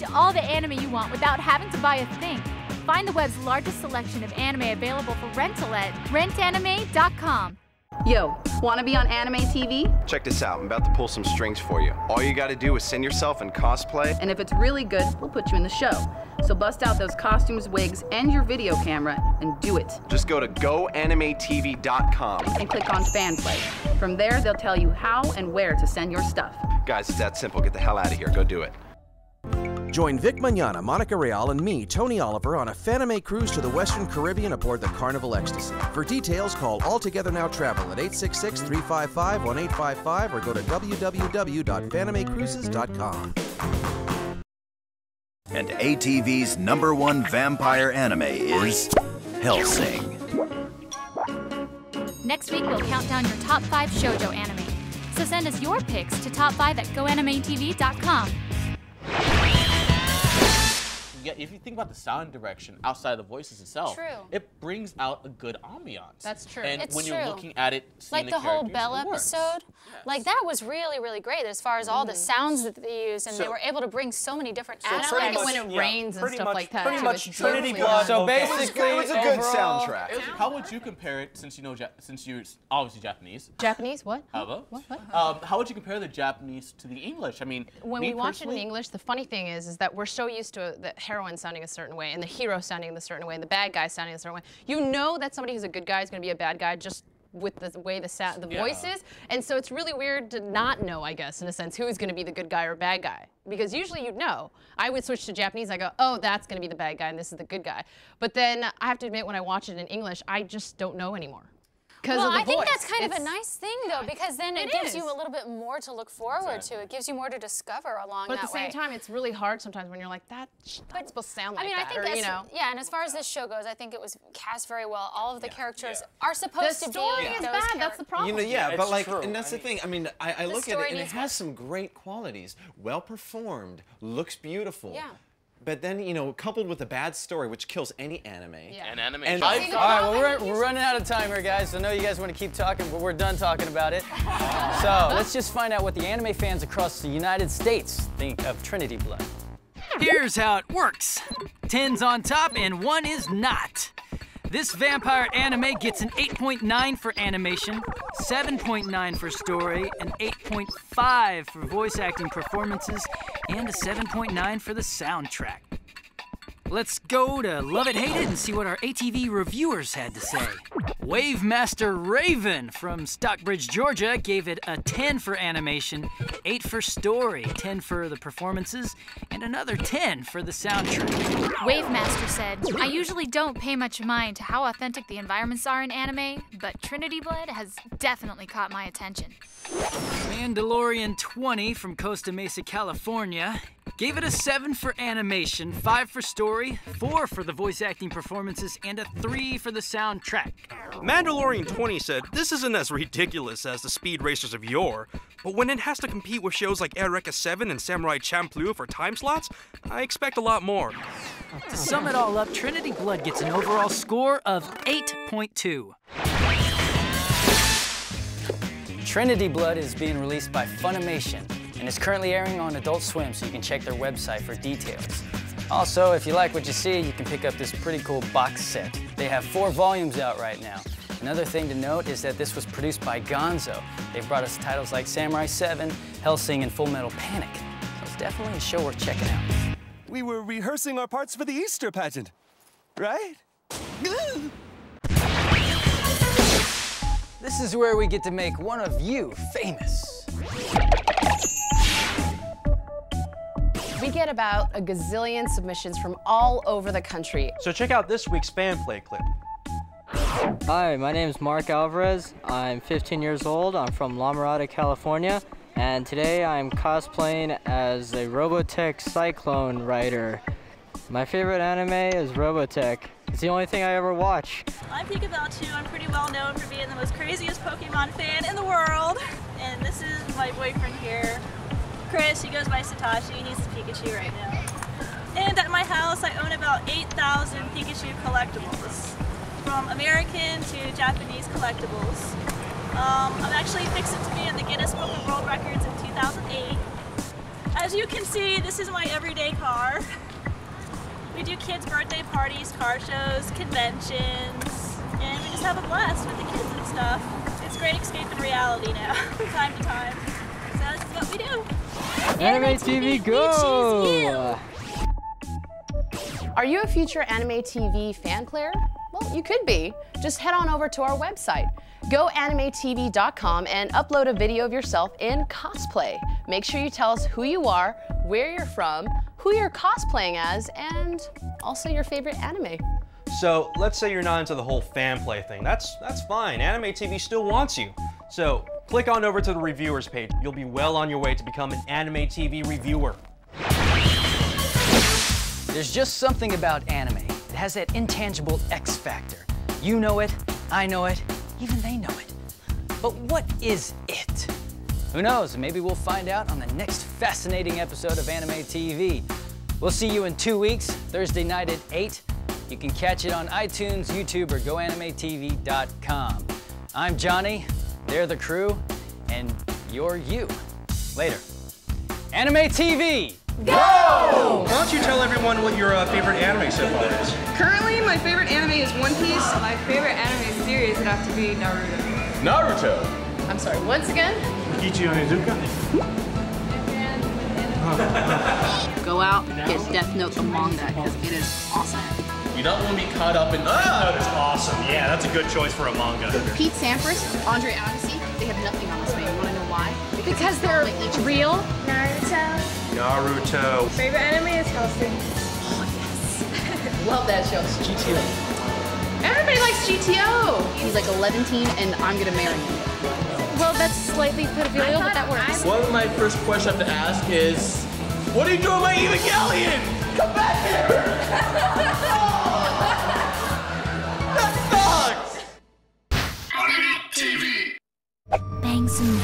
Watch all the anime you want without having to buy a thing. Find the web's largest selection of anime available for rental at rentanime.com. Yo, wanna be on AnimeTV? Check this out, I'm about to pull some strings for you. All you gotta do is send yourself in cosplay. And if it's really good, we'll put you in the show. So bust out those costumes, wigs, and your video camera, and do it. Just go to goanimetv.com. And click on Fan Play. From there, they'll tell you how and where to send your stuff. Guys, it's that simple. Get the hell out of here. Go do it. Join Vic Mañana, Monica Real, and me, Tony Oliver, on a Fanime cruise to the Western Caribbean aboard the Carnival Ecstasy. For details, call All Together Now Travel at 866-355-1855 or go to www.fanimecruises.com. And ATV's #1 vampire anime is Hellsing. Next week, we'll count down your top 5 shoujo anime. So send us your picks to top5@goanimetv.com. Yeah, if you think about the sound direction outside of the voices itself, it brings out a good ambiance. That's true. And It's when true. you're looking at it, seeing Like the whole characters, Belle it works. episode, Yes. like that was really, really great as far as all the sounds that they used, and they were able to bring so many different aspects. I like it when it rains and stuff like that. Pretty too. much It's Trinity beautifully Blood. done. So basically, it was a good overall- soundtrack. How would you compare it, since you're obviously Japanese? Japanese? What? Hello? What? How would you compare the Japanese to the English? I mean, When me we watch it in personally- English, the funny thing is that we're so used to the heroine sounding a certain way and the hero sounding a certain way and the bad guy sounding a certain way. You know that somebody who's a good guy is going to be a bad guy just with the way the voice is. And so it's really weird to not know, I guess, in a sense, who is going to be the good guy or bad guy. Because usually you'd know. I would switch to Japanese, I go, oh, that's going to be the bad guy and this is the good guy. But then I have to admit, when I watch it in English, I just don't know anymore. Well, Of the I think voice. that's kind of a nice thing, though, because then it gives is. you a little bit more to look forward to. It gives you more to discover along But that at the same way. time, it's really hard sometimes when you're like, that's supposed to sound like I mean, that. I think or, that's, you know. yeah, and as far as this show goes, I think it was cast very well. All of the characters are supposed The to be story is those bad, that's the problem. You know, yeah, but it's like, true. and that's the thing. I mean, I look at story it and it needs has some great qualities. Well performed, looks beautiful. Yeah. But then, you know, coupled with a bad story, which kills any anime. Yeah. And anime. And- All right, well, we're running out of time here, guys. I know you guys want to keep talking, but we're done talking about it. So let's just find out what the anime fans across the United States think of Trinity Blood. Here's how it works. 10's on top and 1 is not. This vampire anime gets an 8.9 for animation, 7.9 for story, an 8.5 for voice acting performances, and a 7.9 for the soundtrack. Let's go to Love It, Hate It and see what our ATV reviewers had to say. Wave Master Raven from Stockbridge, Georgia gave it a 10 for animation, 8 for story, 10 for the performances, and another 10 for the soundtrack. Wavemaster said, I usually don't pay much mind to how authentic the environments are in anime, but Trinity Blood has definitely caught my attention. Mandalorian 20 from Costa Mesa, California gave it a 7 for animation, 5 for story, 4 for the voice acting performances, and a 3 for the soundtrack. Mandalorian 20 said, this isn't as ridiculous as the speed racers of yore, but when it has to compete with shows like Eureka 7 and Samurai Champloo for time slots, I expect a lot more. To sum it all up, Trinity Blood gets an overall score of 8.2. Trinity Blood is being released by Funimation and is currently airing on Adult Swim, so you can check their website for details. Also, if you like what you see, you can pick up this pretty cool box set. They have 4 volumes out right now. Another thing to note is that this was produced by Gonzo. They've brought us titles like Samurai 7, Hellsing, and Full Metal Panic. So it's definitely a show worth checking out. We were rehearsing our parts for the Easter pageant, right? This is where we get to make one of you famous. We get about a gazillion submissions from all over the country. So check out this week's fan play clip. Hi, my name is Mark Alvarez. I'm 15 years old. I'm from La Mirada, California. And today I'm cosplaying as a Robotech Cyclone rider. My favorite anime is Robotech. It's the only thing I ever watch. I'm Peekabell 2. I'm pretty well known for being the most craziest Pokemon fan in the world. And this is my boyfriend here, Chris. He goes by Satoshi. He's a Pikachu right now. And at my house, I own about 8,000 Pikachu collectibles, from American to Japanese collectibles. I'm actually fixing to be in the Guinness Book of World Records in 2008. As you can see, this is my everyday car. We do kids' birthday parties, car shows, conventions, and we just have a blast with the kids and stuff. It's a great escape in reality now, from time to time. So this is what we do. AnimeTV, go! Are you a future AnimeTV fan player? Well, you could be. Just head on over to our website. Go AnimeTV.com and upload a video of yourself in cosplay. Make sure you tell us who you are, where you're from, who you're cosplaying as, and also your favorite anime. So let's say you're not into the whole fan play thing. That's fine. AnimeTV still wants you. So click on over to the reviewers page. You'll be well on your way to become an AnimeTV reviewer. There's just something about anime. It has that intangible X factor. You know it, I know it, even they know it. But what is it? Who knows? Maybe we'll find out on the next fascinating episode of AnimeTV. We'll see you in 2 weeks, Thursday night at 8. You can catch it on iTunes, YouTube, or goanimetv.com. I'm Johnny, they're the crew, and you're you. Later. AnimeTV! Go! Why don't you tell everyone what your favorite anime so far is? Currently, my favorite anime is One Piece. My favorite anime series would have to be Naruto. Naruto? I'm sorry, once again? Ichi Onizuka. Go out, get Death Note the manga, because it is awesome. You don't want to be caught up in. That is awesome. Yeah, that's a good choice for a manga. Pete Sampras, Andre Agassi, they have nothing on this man. You want to know why? Because they're real. Naruto. Naruto. Favorite anime is Hellsing. Oh, yes. Love that show. GTO. Everybody likes GTO. He's like 11 and I'm going to marry him. Well, that's slightly pedophilia, but that works. One of my first questions I have to ask is, what are you doing with my Evangelion? Come back here! That sucks! Bang some